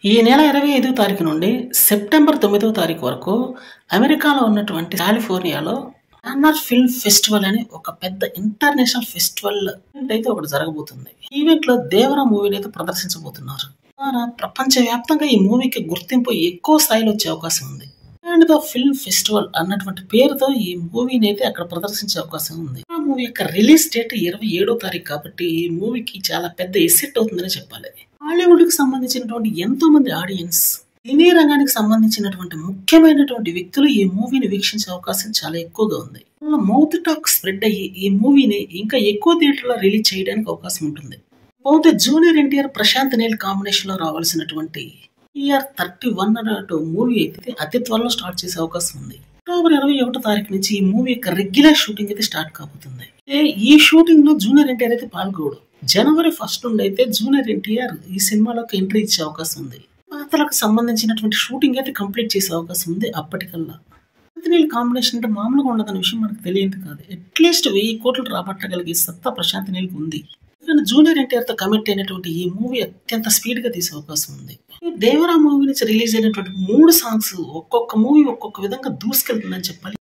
ఈ నెల 25వ తారీఖు నుండి సెప్టెంబర్ 9వ తారీఖు వరకు అమెరికాలో ఉన్నటువంటి కాలిఫోర్నియాలో కాన్నర్ ఫిల్మ్ ఫెస్టివల్ అని ఒక పెద్ద ఇంటర్నేషనల్ ఫెస్టివల్ అయితే ఒకటి జరగబోతుంది. ఈవెంట్ లో దేవరా మూవీని అయితే ప్రదర్శించబోతున్నారు. ప్రపంచవ్యాప్తంగా ఈ మూవీకి గుర్తింపు ఎక్కువ స్థాయిలో వచ్చే అవకాశం ఉంది. అండ్ ద ఫిల్మ్ ఫెస్టివల్ అన్నటువంటి పేరుతో ఈ మూవీని అయితే అక్కడ ప్రదర్శించే అవకాశం ఉంది. ఆ మూవీ యొక్క రిలీజ్ డేట్ 27వ తారీఖు కాబట్టి ఈ మూవీకి చాలా పెద్ద ఎసెట్ అవుతుందని చెప్పాలి. హాలీవుడ్ కి సంబంధించినటువంటి ఎంతో మంది ఆడియన్స్, సినీ రంగానికి సంబంధించినటువంటి ముఖ్యమైనటువంటి వ్యక్తులు ఈ మూవీని వీక్షించే అవకాశం చాలా ఎక్కువగా ఉంది. మౌత్ టాక్ స్ప్రెడ్ అయ్యి ఈ మూవీని ఇంకా ఎక్కువ థియేటర్లో రిలీజ్ చేయడానికి అవకాశం ఉంటుంది. పోతే జూనియర్ ఎన్టీఆర్, ప్రశాంత్ నీల్ కాంబినేషన్ లో రావాల్సినటువంటి ER31 అన్నట్టు మూవీ అయితే అతి త్వరలో స్టార్ట్ చేసే అవకాశం ఉంది. అక్టోబర్ 21వ తారీఖు నుంచి ఈ మూవీ యొక్క రెగ్యులర్ షూటింగ్ అయితే స్టార్ట్ కాబోతుంది. ఈ షూటింగ్ లో జూనియర్ ఎన్టీఆర్ అయితే పాల్గొడు. జనవరి 1 నుండి అయితే జూనియర్ ఎన్టీఆర్ ఈ సినిమాలోకి ఎంట్రీ ఇచ్చే అవకాశం ఉంది. పాత్రలకు సంబంధించినటువంటి షూటింగ్ అయితే కంప్లీట్ చేసే అవకాశం ఉంది. అప్పటికల్లా ప్రశాంత్ కాంబినేషన్ అంటే మామూలుగా ఉండదన్న విషయం మనకు తెలియదు కాదు. అట్లీస్ట్ 1000 కోట్లు రాబట్టగలిగే సత్తా ప్రశాంత్ నీల్కి ఉంది. జూనియర్ ఎన్టీఆర్ తో కమిట్ అయినటువంటి ఈ మూవీ అత్యంత స్పీడ్ గా తీసే అవకాశం ఉంది. దేవరా మూవీ నుంచి రిలీజ్ అయినటువంటి 3 సాంగ్స్ ఒక్కొక్క మూవీ ఒక్కొక్క విధంగా దూసుకెళ్తుందని చెప్పాలి.